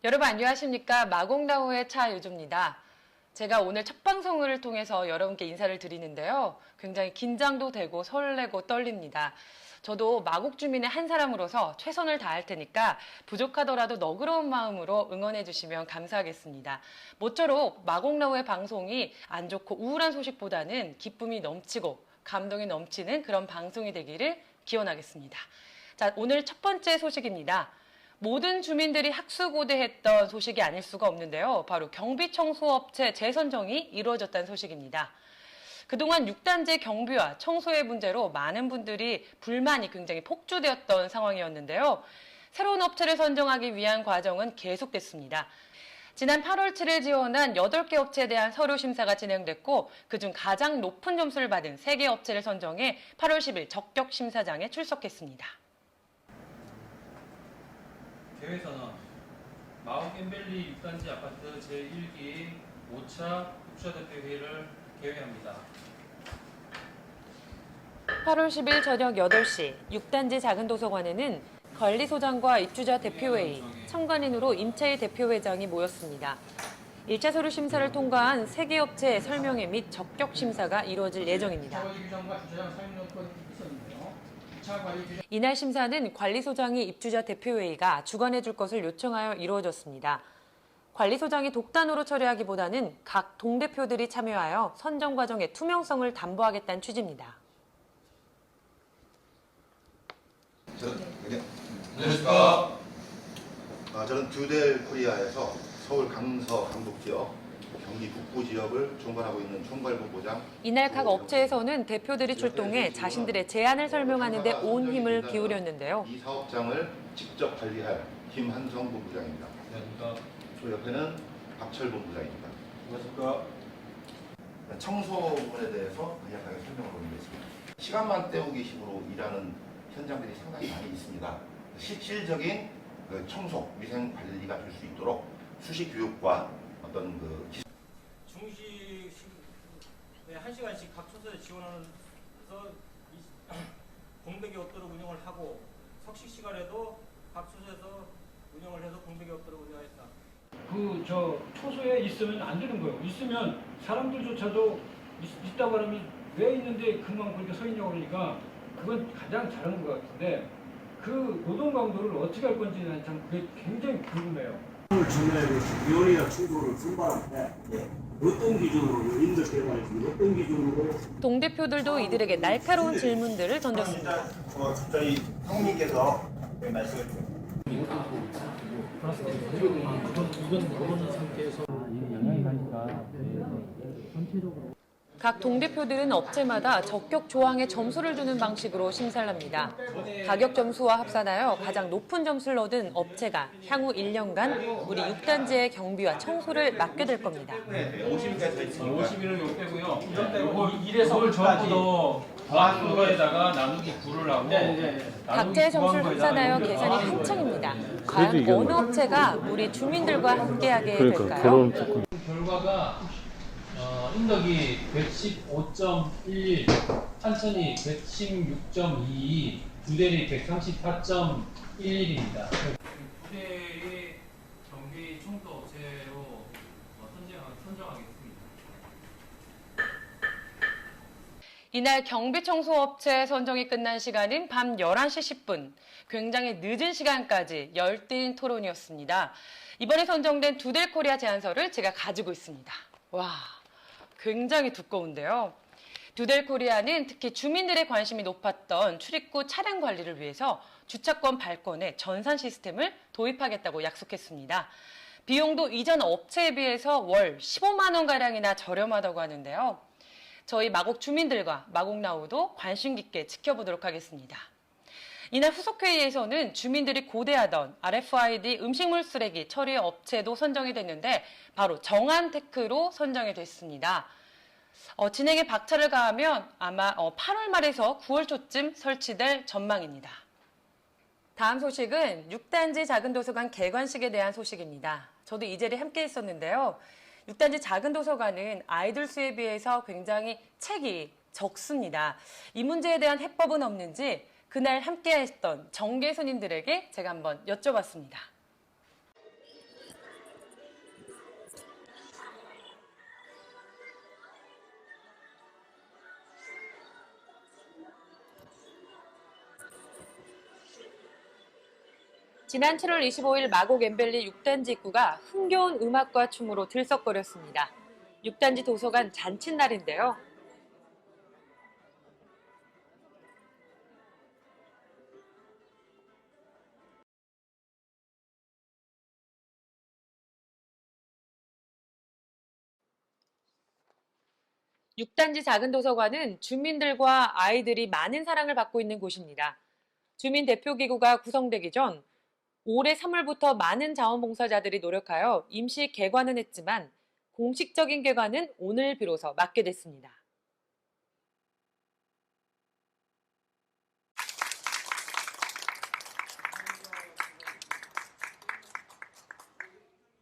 여러분 안녕하십니까? 마곡나우의 차유주입니다. 제가 오늘 첫 방송을 통해서 여러분께 인사를 드리는데요. 굉장히 긴장도 되고 설레고 떨립니다. 저도 마곡 주민의 한 사람으로서 최선을 다할 테니까 부족하더라도 너그러운 마음으로 응원해 주시면 감사하겠습니다. 모쪼록 마곡나우의 방송이 안 좋고 우울한 소식보다는 기쁨이 넘치고 감동이 넘치는 그런 방송이 되기를 기원하겠습니다. 자, 오늘 첫 번째 소식입니다. 모든 주민들이 학수고대했던 소식이 아닐 수가 없는데요. 바로 경비청소업체 재선정이 이루어졌다는 소식입니다. 그동안 6단제 경비와 청소의 문제로 많은 분들이 불만이 굉장히 폭주되었던 상황이었는데요. 새로운 업체를 선정하기 위한 과정은 계속됐습니다. 지난 8월 7일 지원한 8개 업체에 대한 서류 심사가 진행됐고 그중 가장 높은 점수를 받은 3개 업체를 선정해 8월 10일 적격 심사장에 출석했습니다. 대회선언 마곡 엠벨리 6단지 아파트 제1기 5차 입주자대표회의를 개회합니다. 8월 10일 저녁 8시 6단지 작은 도서관에는 관리소장과 입주자 대표회의, 참관인으로 임채희 대표회장이 모였습니다. 1차 서류 심사를 통과한 3개 업체의 설명회 및 적격 심사가 이루어질 예정입니다. 이날 심사는 관리소장이 입주자 대표회의가 주관해 줄 것을 요청하여 이루어졌습니다. 관리소장이 독단으로 처리하기보다는 각 동대표들이 참여하여 선정 과정의 투명성을 담보하겠다는 취지입니다. 안녕하십니까. 저는 듀델코리아에서 서울 강서 강북 지역, 경기 북부 지역을 총괄하고 있는 총괄본부장. 이날 각 업체에서는 대표들이 출동해 자신들의 제안을 설명하는 데 온 힘을 기울였는데요. 이 사업장을 직접 관리할 김한성 본부장입니다. 안녕하십니까. 저 옆에는 박철 본부장입니다. 안녕하십니까. 청소 부분에 대해서 간략하게 설명을 드리겠습니다. 시간만 때우기식으로 일하는 현장들이 상당히 많이 있습니다. 실질적인 청소, 위생 관리가 될 수 있도록 수시 교육과 어떤 중식에 1시간씩 각 초소에 지원하면서 공백이 없도록 운영을 하고 석식 시간에도 각 초소에서 운영을 해서 공백이 없도록 운영했다. 초소에 있으면 안 되는 거예요. 있으면 사람들조차도 있다고 하면 왜 있는데 금방 그렇게 서 있냐고 그러니까 그건 가장 잘한 것 같은데 그 노동 강도를 어떻게 할 건지 난 참 그게 굉장히 궁금해요. 전에 위원회가 충돌을 선발할 때 어떤 기준으로 인덕해가지고 어떤 기준으로 동대표들도 이들에게 날카로운 질문들을 던졌습니다. 저희 형님께서 말씀을 각 동대표들은 업체마다 적격 조항에 점수를 주는 방식으로 심사를 합니다. 가격 점수와 합산하여 가장 높은 점수를 얻은 업체가 향후 1년간 우리 6단지의 경비와 청소를 맡게 될 겁니다. 50일은 요 빼고요. 이거 1에서 전부도 그거에다가 나누기 9를 하고 각자의 점수를 합산하여 계산이 한창입니다. 과연 어느 업체가 우리 주민들과 함께하게 될까요? 결과가 인덕이 115.11, 찬천이 116.22, 두대리 134.11입니다. 두대의 경비 청소 업체로 선정하겠습니다. 이날 경비청소업체 선정이 끝난 시간은 밤 11시 10분. 굉장히 늦은 시간까지 열띤 토론이었습니다. 이번에 선정된 듀델코리아 제안서를 제가 가지고 있습니다. 와, 굉장히 두꺼운데요. 듀델코리아는 특히 주민들의 관심이 높았던 출입구 차량 관리를 위해서 주차권 발권에 전산 시스템을 도입하겠다고 약속했습니다. 비용도 이전 업체에 비해서 월 15만 원가량이나 저렴하다고 하는데요. 저희 마곡 주민들과 마곡나우도 관심 깊게 지켜보도록 하겠습니다. 이날 후속회의에서는 주민들이 고대하던 RFID 음식물 쓰레기 처리 업체도 선정이 됐는데 바로 정한테크로 선정이 됐습니다. 진행에 박차를 가하면 아마 8월 말에서 9월 초쯤 설치될 전망입니다. 다음 소식은 6단지 작은 도서관 개관식에 대한 소식입니다. 저도 이 자리에 함께 있었는데요. 6단지 작은 도서관은 아이들 수에 비해서 굉장히 책이 적습니다. 이 문제에 대한 해법은 없는지 그날 함께 했던 정계손님들에게 제가 한번 여쭤봤습니다. 지난 7월 25일 마곡 엠벨리 6단지 입구가 흥겨운 음악과 춤으로 들썩거렸습니다. 6단지 도서관 잔칫날인데요. (6단지) 작은 도서관은 주민들과 아이들이 많은 사랑을 받고 있는 곳입니다. 주민 대표기구가 구성되기 전 올해 3월부터 많은 자원봉사자들이 노력하여 임시 개관은 했지만 공식적인 개관은 오늘 비로소 맞게 됐습니다.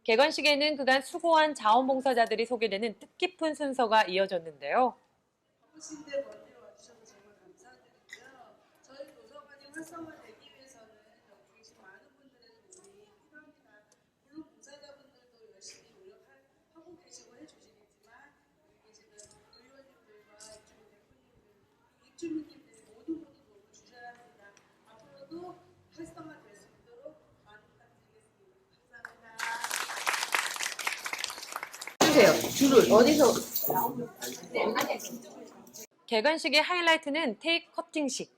개관식에는 그간 수고한 자원봉사자들이 소개되는 뜻깊은 순서가 이어졌는데요. 바쁘신데 멀리 와주셔서 정말 감사드리고요. 저희 도서관이 활성화되기 위해서는 여기 계신 많은 분들의 도움이 필요합니다. 물론 봉사자분들도 열심히 노력하고 계시고 해주시겠지만 여기 계시는 의원님들과 입주민들이 모두 도움을 주셔야 합니다. 앞으로도 활성화될 수 있도록 많은 부탁드리겠습니다. 감사합니다. 개관식의 하이라이트는 테이크 커팅식.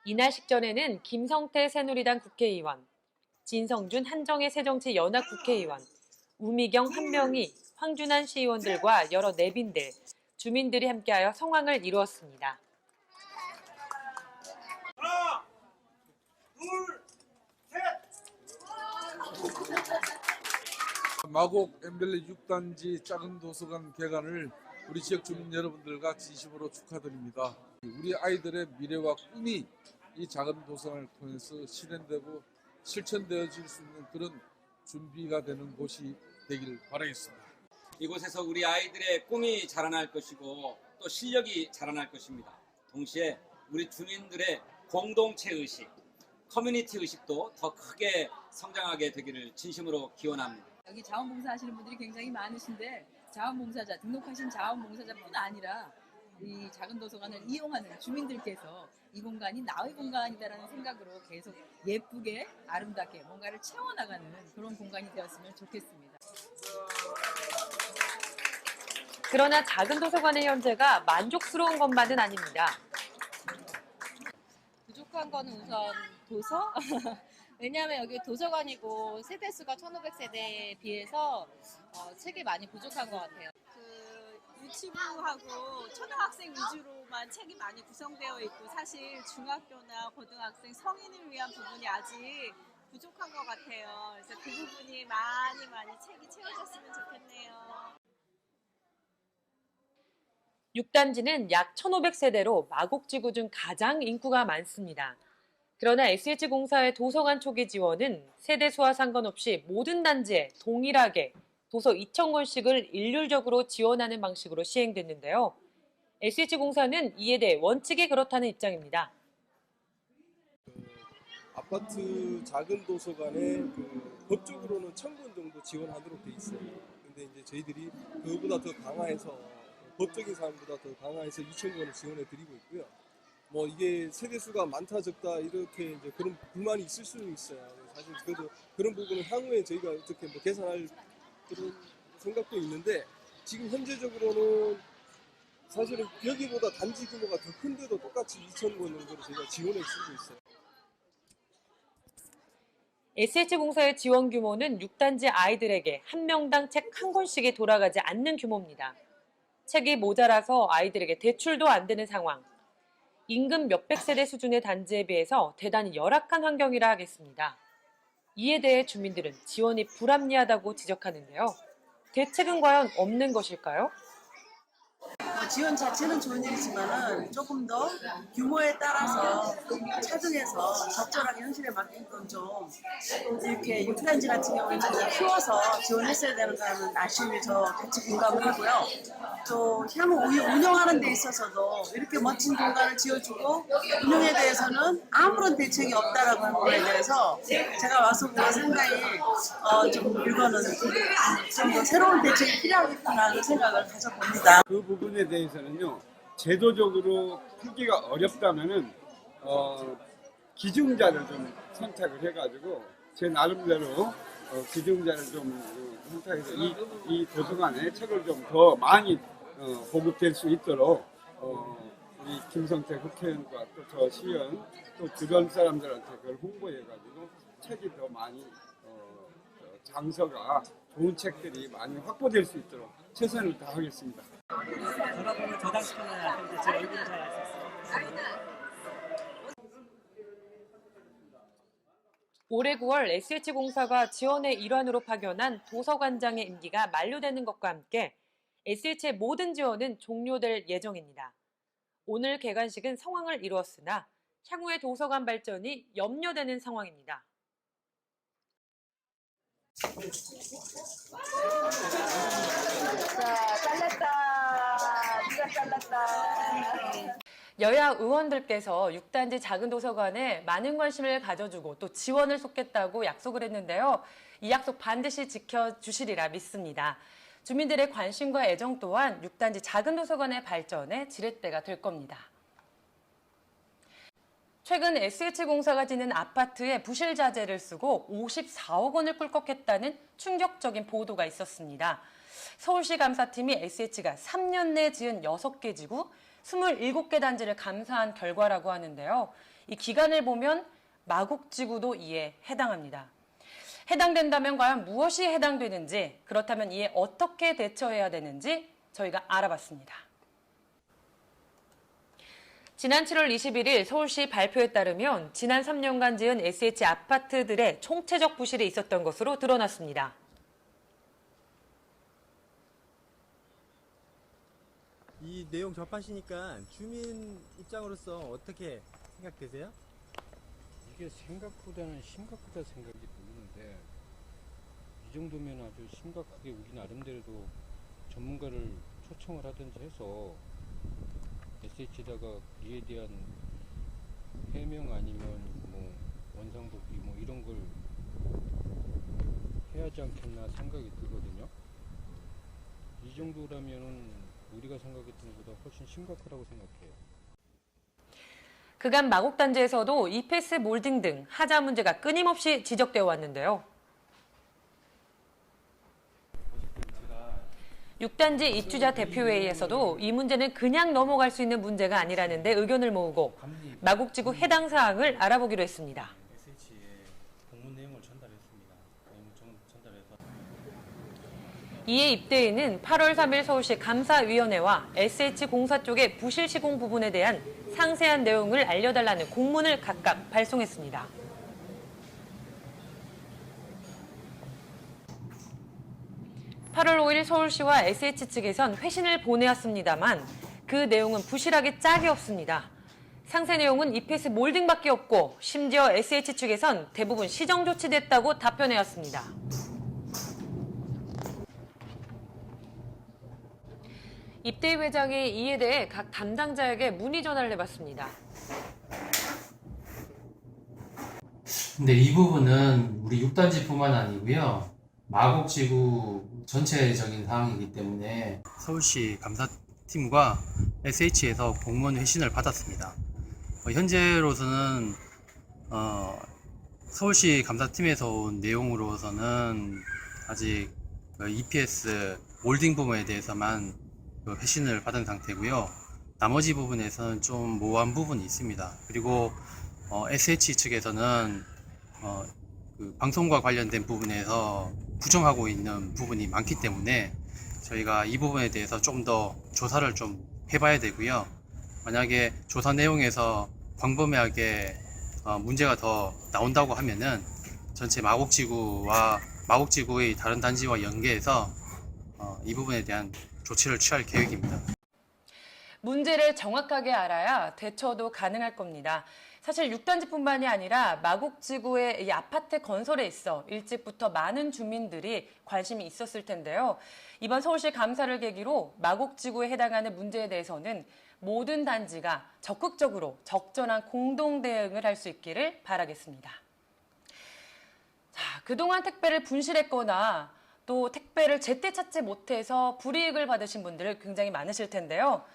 이날 식전에는 김성태 새누리당 국회의원, 진성준 한정혜 새정치연합 국회의원, 우미경 한명희, 황준환 시의원들과 여러 내빈들, 주민들이 함께하여 성황을 이루었습니다. 하나, 둘, 셋. 마곡 엠벨리 6단지 작은 도서관 개관을 우리 지역 주민 여러분들과 진심으로 축하드립니다. 우리 아이들의 미래와 꿈이 이 작은 도서관을 통해서 실현되고 실천되어질 수 있는 그런 준비가 되는 곳이 되길 바라겠습니다. 이곳에서 우리 아이들의 꿈이 자라날 것이고 또 실력이 자라날 것입니다. 동시에 우리 주민들의 공동체 의식, 커뮤니티 의식도 더 크게 성장하게 되기를 진심으로 기원합니다. 여기 자원봉사 하시는 분들이 굉장히 많으신데 자원봉사자, 등록하신 자원봉사자뿐 아니라 이 작은 도서관을 이용하는 주민들께서 이 공간이 나의 공간이다라는 생각으로 계속 예쁘게 아름답게 뭔가를 채워나가는 그런 공간이 되었으면 좋겠습니다. 그러나 작은 도서관의 현재가 만족스러운 것만은 아닙니다. 부족한 거는 우선 도서? 왜냐하면 여기 도서관이고 세대수가 1500세대에 비해서 책이 많이 부족한 것 같아요. 유치부하고 초등학생 위주로만 책이 많이 구성되어 있고 사실 중학교나 고등학생, 성인을 위한 부분이 아직 부족한 것 같아요. 그래서 그 부분이 많이 책이 채워졌으면 좋겠네요. 6단지는 약 1,500세대로 마곡지구 중 가장 인구가 많습니다. 그러나 SH공사의 도서관 초기 지원은 세대수와 상관없이 모든 단지에 동일하게 도서 2,000권씩을 일률적으로 지원하는 방식으로 시행됐는데요. SH공사는 이에 대해 원칙이 그렇다는 입장입니다. 아파트 작은 도서관에 법적으로는 1,000권 정도 지원하도록 돼 있어요. 근데 이제 저희들이 그보다 더 강화해서 법적인 사항보다 더 강화해서 2,000권을 지원해 드리고 있고요. 뭐 이게 세대수가 많다 적다 이렇게 이제 그런 불만이 있을 수는 있어요. 사실 그래도 그런 부분은 향후에 저희가 어떻게 뭐 개선할 그런 생각도 있는데 지금 현재적으로는 사실은 여기보다 단지 규모가 더 큰데도 똑같이 2,000권 정도로 저희가 지원해 주고 있어요. SH공사의 지원 규모는 6단지 아이들에게 한 명당 책 한 권씩이 돌아가지 않는 규모입니다. 책이 모자라서 아이들에게 대출도 안 되는 상황. 인근 몇백 세대 수준의 단지에 비해서 대단히 열악한 환경이라 하겠습니다. 이에 대해 주민들은 지원이 불합리하다고 지적하는데요. 대책은 과연 없는 것일까요? 지원 자체는 좋은 일이지만은 조금 더 규모에 따라서 차등해서 적절하게 현실에 맞게끔 좀 이렇게 6단지 같은 경우에는 좀 키워서 지원했어야 되는 거는 아쉬움이 저 같이 공감을 하고요. 또 향후 운영하는 데 있어서도 이렇게 멋진 공간을 지어주고 운영에 대해서는 아무런 대책이 없다라고 하는 거에 대해서 제가 와서 보고 상당히 좀 이거는 좀 더 새로운 대책이 필요하겠구나라는 생각을 가져봅니다. 그 부분에 대해서는요, 제도적으로 풀기가 어렵다면은 기증자를 좀 선택을 해가지고 제 나름대로 기증자를 좀 선택해서 이 도서관에 책을 좀 더 많이 보급될 수 있도록 우리 김성태 국회의원과 또 저 시의원 또 주변 사람들한테 그걸 홍보해가지고 책이 더 많이 장서가 좋은 책들이 많이 확보될 수 있도록 최선을 다하겠습니다. 전화번호 저장시켜놔야 제 얼굴을 잘 알 수 있어요. 올해 9월 SH공사가 지원의 일환으로 파견한 도서관장의 임기가 만료되는 것과 함께 SH의 모든 지원은 종료될 예정입니다. 오늘 개관식은 성황을 이루었으나 향후의 도서관 발전이 염려되는 상황입니다. 자, 잘랐다. 누가 잘랐다. 여야 의원들께서 6단지 작은 도서관에 많은 관심을 가져주고 또 지원을 쏟겠다고 약속을 했는데요. 이 약속 반드시 지켜주시리라 믿습니다. 주민들의 관심과 애정 또한 6단지 작은 도서관의 발전에 지렛대가 될 겁니다. 최근 SH공사가 짓는 아파트에 부실 자재를 쓰고 54억 원을 꿀꺽했다는 충격적인 보도가 있었습니다. 서울시 감사팀이 SH가 3년 내 지은 6개 지구 27개 단지를 감사한 결과라고 하는데요. 이 기간을 보면 마곡지구도 이에 해당합니다. 해당된다면 과연 무엇이 해당되는지, 그렇다면 이에 어떻게 대처해야 되는지 저희가 알아봤습니다. 지난 7월 21일 서울시 발표에 따르면 지난 3년간 지은 SH 아파트들의 총체적 부실이 있었던 것으로 드러났습니다. 이 내용 접하시니까 주민 입장으로서 어떻게 생각되세요? 이게 생각보다는 심각하다 생각이 드는데 이 정도면 아주 심각하게 우리 나름대로도 전문가를 초청을 하든지 해서 SH에다가 이에 대한 해명 아니면 뭐 원상복귀 뭐 이런 걸 해야 하지 않겠나 생각이 들거든요. 이 정도라면은 우리가 생각했던 것보다 훨씬 심각하다고 생각해요. 그간 마곡단지에서도 EPS 몰딩 등 하자 문제가 끊임없이 지적되어 왔는데요. 6단지 입주자 대표회의에서도 이 문제는 그냥 넘어갈 수 있는 문제가 아니라는데 의견을 모으고 마곡지구 해당 사항을 알아보기로 했습니다. 이에 입대위는 8월 3일 서울시 감사위원회와 SH공사 쪽의 부실 시공 부분에 대한 상세한 내용을 알려달라는 공문을 각각 발송했습니다. (8월 5일) 서울시와 SH 측에선 회신을 보내왔습니다만 그 내용은 부실하게 짝이 없습니다. 상세 내용은 EPS 몰딩밖에 없고 심지어 SH 측에선 대부분 시정 조치됐다고 답변해왔습니다. 입대위 회장이 이에 대해 각 담당자에게 문의 전화를 해봤습니다. 근데 이 부분은 우리 6단지뿐만 아니고요. 마곡지구 전체적인 상황이기 때문에 서울시 감사팀과 SH에서 공무원 회신을 받았습니다. 현재로서는 서울시 감사팀에서 온 내용으로서는 아직 EPS 몰딩 부분에 대해서만 회신을 받은 상태고요. 나머지 부분에서는 좀 모호한 부분이 있습니다. 그리고 SH 측에서는 그 방송과 관련된 부분에서 부정하고 있는 부분이 많기 때문에 저희가 이 부분에 대해서 좀 더 조사를 좀 해봐야 되고요. 만약에 조사 내용에서 광범위하게 문제가 더 나온다고 하면은 전체 마곡지구와 마곡지구의 다른 단지와 연계해서 이 부분에 대한 조치를 취할 계획입니다. 문제를 정확하게 알아야 대처도 가능할 겁니다. 사실 6단지뿐만이 아니라 마곡지구의 이 아파트 건설에 있어 일찍부터 많은 주민들이 관심이 있었을 텐데요. 이번 서울시 감사를 계기로 마곡지구에 해당하는 문제에 대해서는 모든 단지가 적극적으로 적절한 공동 대응을 할 수 있기를 바라겠습니다. 자, 그동안 택배를 분실했거나 또 택배를 제때 찾지 못해서 불이익을 받으신 분들 굉장히 많으실 텐데요.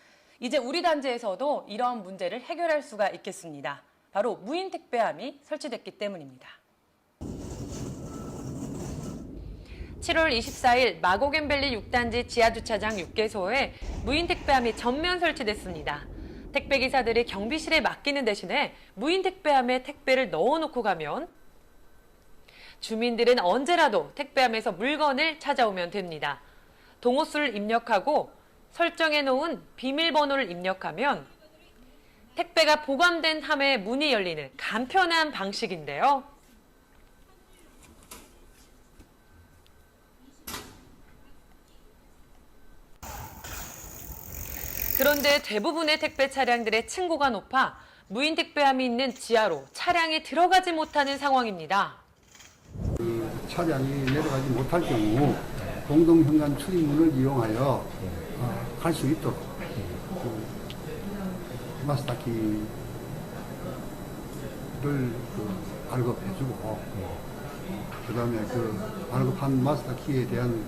이제 우리 단지에서도 이런 문제를 해결할 수가 있겠습니다. 바로 무인 택배함이 설치됐기 때문입니다. 7월 24일 마곡앤밸리 6단지 지하주차장 6개소에 무인 택배함이 전면 설치됐습니다. 택배기사들이 경비실에 맡기는 대신에 무인 택배함에 택배를 넣어놓고 가면 주민들은 언제라도 택배함에서 물건을 찾아오면 됩니다. 동호수를 입력하고 설정해 놓은 비밀번호를 입력하면 택배가 보관된 함의 문이 열리는 간편한 방식인데요. 그런데 대부분의 택배 차량들의 층고가 높아 무인 택배함이 있는 지하로 차량이 들어가지 못하는 상황입니다. 차량이 내려가지 못할 경우 공동현관 출입문을 이용하여 갈 수 있도록 마스터키를 발급해주고 그다음에 그 발급한 마스터키에 대한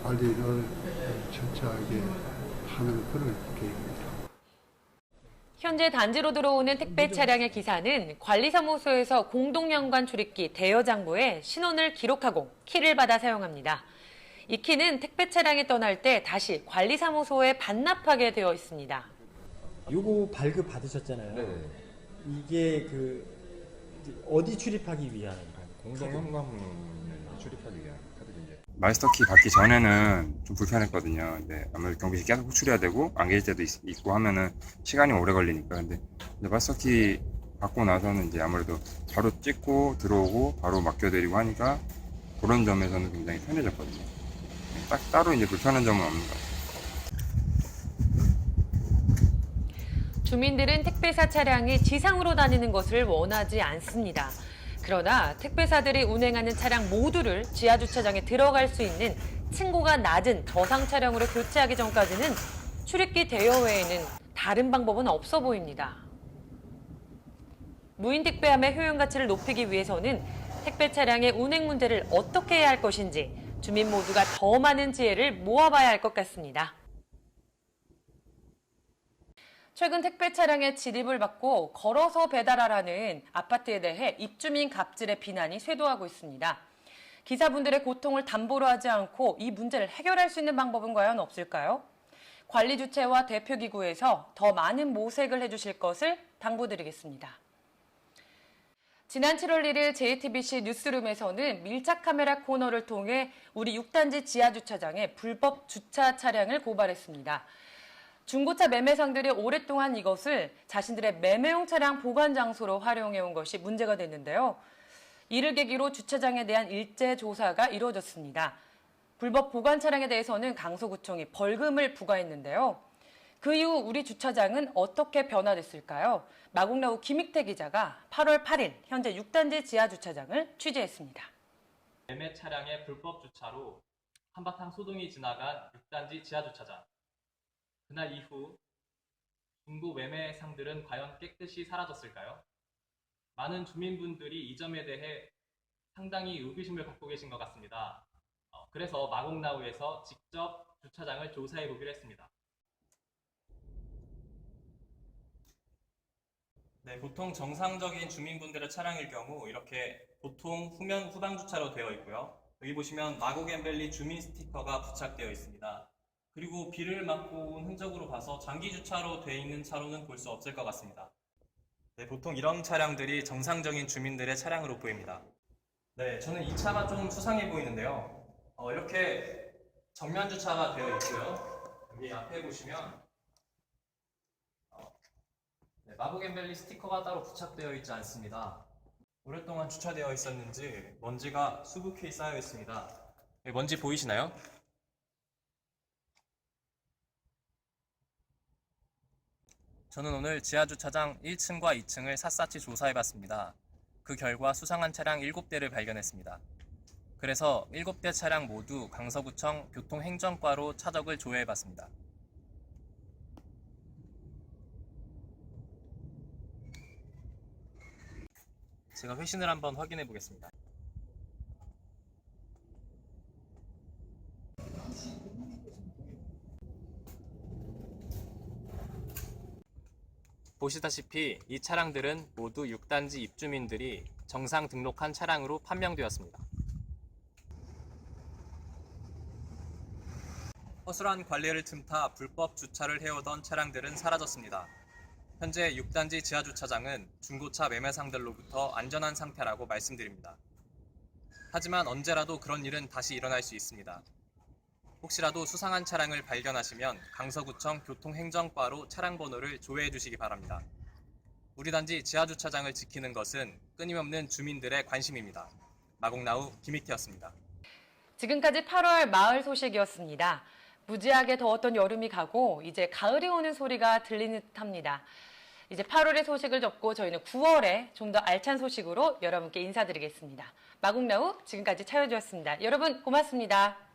관리를 철저하게 하는 그런 계획입니다. 현재 단지로 들어오는 택배 차량의 기사는 관리사무소에서 공동연관 출입기 대여장부에 신원을 기록하고 키를 받아 사용합니다. 이 키는 택배 차량이 떠날 때 다시 관리사무소에 반납하게 되어 있습니다. 요거 발급 받으셨잖아요. 네. 이게 어디 출입하기 위한 공동현관 출입하기 위한 카드인데. 마스터키 받기 전에는 좀 불편했거든요. 근데 아무래도 경비실 계속 호출해야 되고 안 계실 때도 있고 하면은 시간이 오래 걸리니까. 근데 마스터키 받고 나서는 이제 아무래도 바로 찍고 들어오고 바로 맡겨드리고 하니까 그런 점에서는 굉장히 편해졌거든요. 딱 따로 이제 불편한 점은 없는 것 같아요. 주민들은 택배사 차량이 지상으로 다니는 것을 원하지 않습니다. 그러나 택배사들이 운행하는 차량 모두를 지하주차장에 들어갈 수 있는 층고가 낮은 저상 차량으로 교체하기 전까지는 출입기 대여 외에는 다른 방법은 없어 보입니다. 무인 택배함의 효용 가치를 높이기 위해서는 택배 차량의 운행 문제를 어떻게 해야 할 것인지 주민 모두가 더 많은 지혜를 모아봐야 할 것 같습니다. 최근 택배 차량의 진입을 받고 걸어서 배달하라는 아파트에 대해 입주민 갑질의 비난이 쇄도하고 있습니다. 기사분들의 고통을 담보로 하지 않고 이 문제를 해결할 수 있는 방법은 과연 없을까요? 관리주체와 대표기구에서 더 많은 모색을 해주실 것을 당부드리겠습니다. 지난 7월 1일 JTBC 뉴스룸에서는 밀착 카메라 코너를 통해 우리 6단지 지하주차장에 불법 주차 차량을 고발했습니다. 중고차 매매상들이 오랫동안 이것을 자신들의 매매용 차량 보관 장소로 활용해온 것이 문제가 됐는데요. 이를 계기로 주차장에 대한 일제 조사가 이루어졌습니다. 불법 보관 차량에 대해서는 강서구청이 벌금을 부과했는데요. 그 이후 우리 주차장은 어떻게 변화됐을까요? 마곡나우 김익태 기자가 8월 8일 현재 6단지 지하주차장을 취재했습니다. 매매 차량의 불법 주차로 한바탕 소동이 지나간 6단지 지하주차장. 그날 이후 중고 매매상들은 과연 깨끗이 사라졌을까요? 많은 주민분들이 이 점에 대해 상당히 의구심을 갖고 계신 것 같습니다. 그래서 마곡나우에서 직접 주차장을 조사해 보기로 했습니다. 네, 보통 정상적인 주민분들의 차량일 경우 이렇게 보통 후면 후방 주차로 되어 있고요. 여기 보시면 마곡앤밸리 주민 스티커가 부착되어 있습니다. 그리고 비를 맞고 온 흔적으로 봐서 장기 주차로 되어 있는 차로는 볼 수 없을 것 같습니다. 네, 보통 이런 차량들이 정상적인 주민들의 차량으로 보입니다. 네, 저는 이 차가 좀 수상해 보이는데요. 이렇게 정면 주차가 되어 있고요. 여기 앞에 보시면 마곡앤밸리 스티커가 따로 부착되어 있지 않습니다. 오랫동안 주차되어 있었는지 먼지가 수북히 쌓여 있습니다. 먼지 보이시나요? 저는 오늘 지하주차장 1층과 2층을 샅샅이 조사해봤습니다. 그 결과 수상한 차량 7대를 발견했습니다. 그래서 7대 차량 모두 강서구청 교통행정과로 차적을 조회해봤습니다. 제가 회신을 한번 확인해 보겠습니다. 보시다시피 이 차량들은 모두 6단지 입주민들이 정상 등록한 차량으로 판명되었습니다. 허술한 관리를 틈타 불법 주차를 해오던 차량들은 사라졌습니다. 현재 6단지 지하주차장은 중고차 매매상들로부터 안전한 상태라고 말씀드립니다. 하지만 언제라도 그런 일은 다시 일어날 수 있습니다. 혹시라도 수상한 차량을 발견하시면 강서구청 교통행정과로 차량 번호를 조회해 주시기 바랍니다. 우리 단지 지하주차장을 지키는 것은 끊임없는 주민들의 관심입니다. 마곡나우 김익태였습니다. 지금까지 8월 마을 소식이었습니다. 무지하게 더웠던 여름이 가고 이제 가을이 오는 소리가 들리는 듯합니다. 이제 8월의 소식을 접고 저희는 9월에 좀 더 알찬 소식으로 여러분께 인사드리겠습니다. 마곡나우 지금까지 차여주였습니다. 여러분 고맙습니다.